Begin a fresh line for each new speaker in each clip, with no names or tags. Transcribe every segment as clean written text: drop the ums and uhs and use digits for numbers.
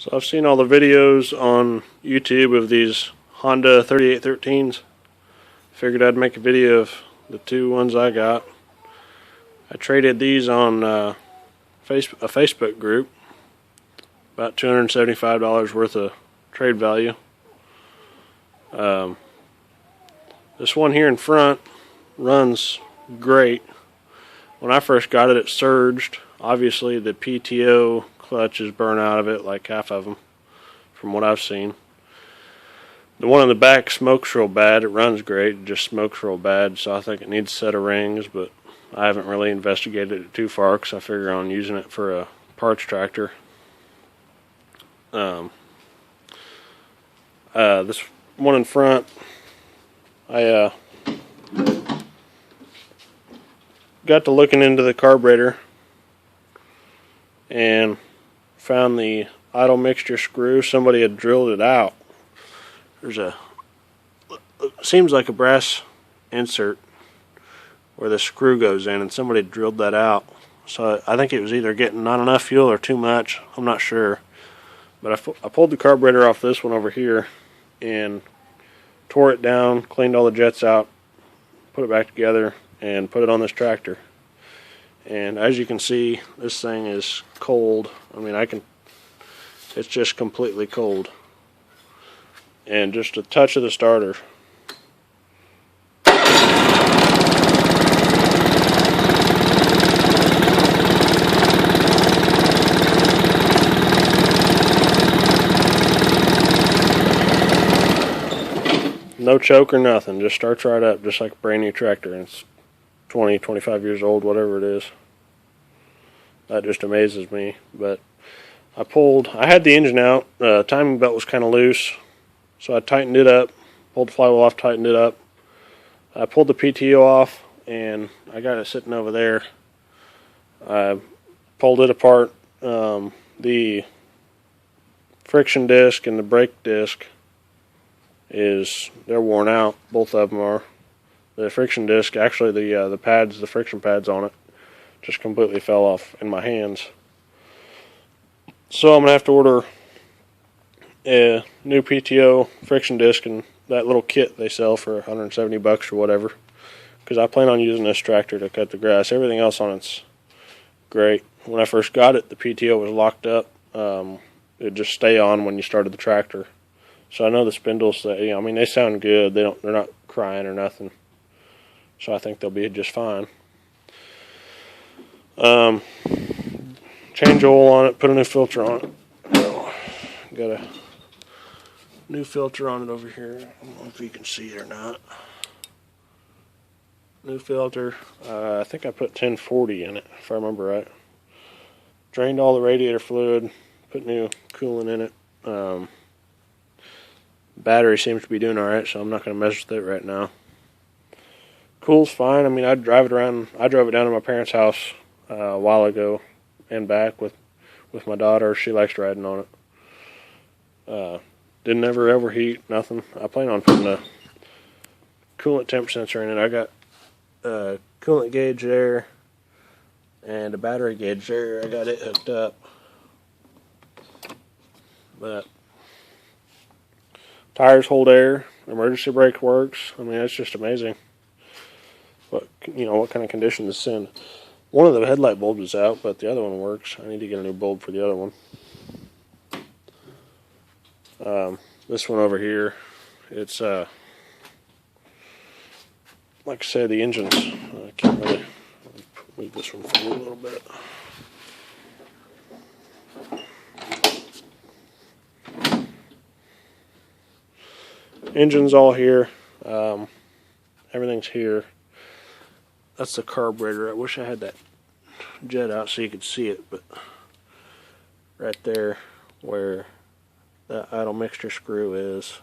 So I've seen all the videos on YouTube of these Honda 3813s. Figured I'd make a video of the two ones I got. I traded these on a Facebook group. About $275 worth of trade value. This one here in front runs great. When I first got it, it surged. Obviously the PTO clutch is burnt out of it, like half of them, from what I've seen. The one in the back smokes real bad. It runs great, it just smokes real bad, so I think it needs a set of rings, but I haven't really investigated it too far because I figure on using it for a parts tractor. This one in front, I got to looking into the carburetor and found the idle mixture screw. Somebody had drilled it out. There's seems like a brass insert where the screw goes in, and somebody drilled that out. So I think it was either getting not enough fuel or too much. I'm not sure. But I pulled the carburetor off this one over here and tore it down, cleaned all the jets out, put it back together, and put it on this tractor. And as you can see, this thing is cold. I mean, it's just completely cold. And just a touch of the starter. No choke or nothing, just starts right up, just like a brand new tractor. And it's 20, 25 years old, whatever it is. That just amazes me. But I had the engine out, timing belt was kind of loose, so I tightened it up, pulled the flywheel off, tightened it up. I pulled the PTO off, and I got it sitting over there. I pulled it apart. The friction disc and the brake disc they're worn out. Both of them are. The friction disc, actually the friction pads on it, just completely fell off in my hands. So I'm gonna have to order a new PTO friction disc and that little kit they sell for $170 or whatever, because I plan on using this tractor to cut the grass. Everything else on it's great. When I first got it, the PTO was locked up. It'd just stay on when you started the tractor. So I know the spindles, I mean, they sound good. They're not crying or nothing. So I think they'll be just fine. Change oil on it, put a new filter on it. So, got a new filter on it over here. I don't know if you can see it or not. New filter. I think I put 1040 in it, if I remember right. Drained all the radiator fluid, put new coolant in it. Battery seems to be doing alright, so I'm not going to mess with it right now. Cool's fine. I mean, I drove it down to my parents' house a while ago and back with my daughter. She likes riding on it. Didn't ever overheat, nothing. I plan on putting a coolant temp sensor in it. I got a coolant gauge there and a battery gauge there. I got it hooked up. But tires hold air, emergency brake works. I mean, it's just amazing what kind of condition it's in. One of the headlight bulbs is out, but the other one works. I need to get a new bulb for the other one. This one over here, it's like I said, the engine's I can't really move this one forward a little bit. Engine's all here. Everything's here. That's the carburetor. I wish I had that jet out so you could see it, but right there where the idle mixture screw is,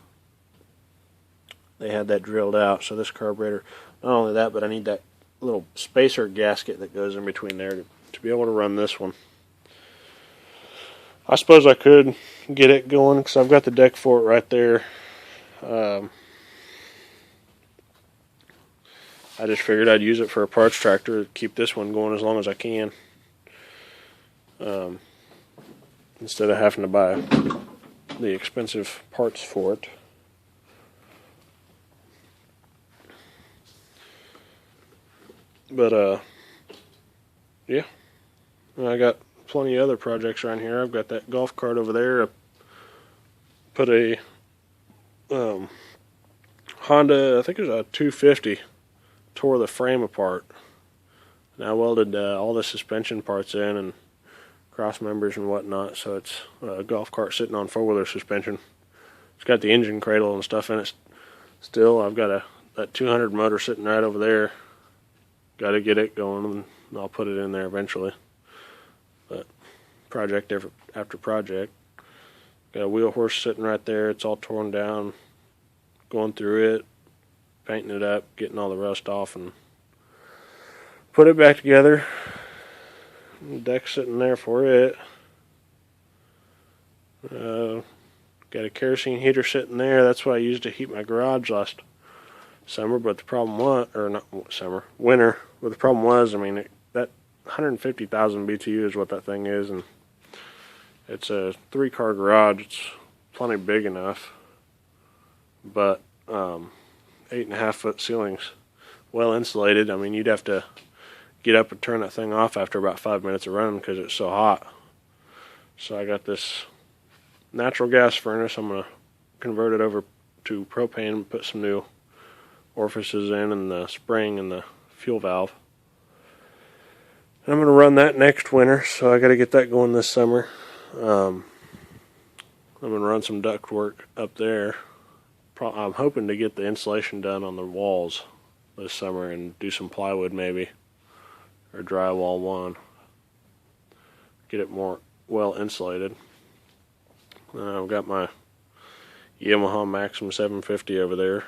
they had that drilled out. So this carburetor, not only that, but I need that little spacer gasket that goes in between there to be able to run this one. I suppose I could get it going because I've got the deck for it right there. I just figured I'd use it for a parts tractor to keep this one going as long as I can. instead of having to buy the expensive parts for it. But yeah, and I got plenty of other projects around here. I've got that golf cart over there. I put a Honda, I think it was a 250, tore the frame apart. And I welded all the suspension parts in and cross members and whatnot, so it's a golf cart sitting on four-wheeler suspension. It's got the engine cradle and stuff in it still. I've got that 200 motor sitting right over there. Got to get it going, and I'll put it in there eventually. But project after project. Got a wheel horse sitting right there. It's all torn down. Going through it, painting it up, getting all the rust off, and put it back together. The deck's sitting there for it. Got a kerosene heater sitting there. That's what I used to heat my garage last summer. But the problem was, or not summer, winter. But the problem was, I mean, that 150,000 BTU is what that thing is, and it's a 3-car garage. It's plenty big enough, but 8.5-foot ceilings, well insulated. I mean, you'd have to get up and turn that thing off after about 5 minutes of running because it's so hot. So I got this natural gas furnace. I'm going to convert it over to propane and put some new orifices in and the spring and the fuel valve. And I'm going to run that next winter, so I got to get that going this summer. I'm going to run some duct work up there. I'm hoping to get the insulation done on the walls this summer and do some plywood maybe, or drywall one. Get it more well insulated. I've got my Yamaha Maxim 750 over there.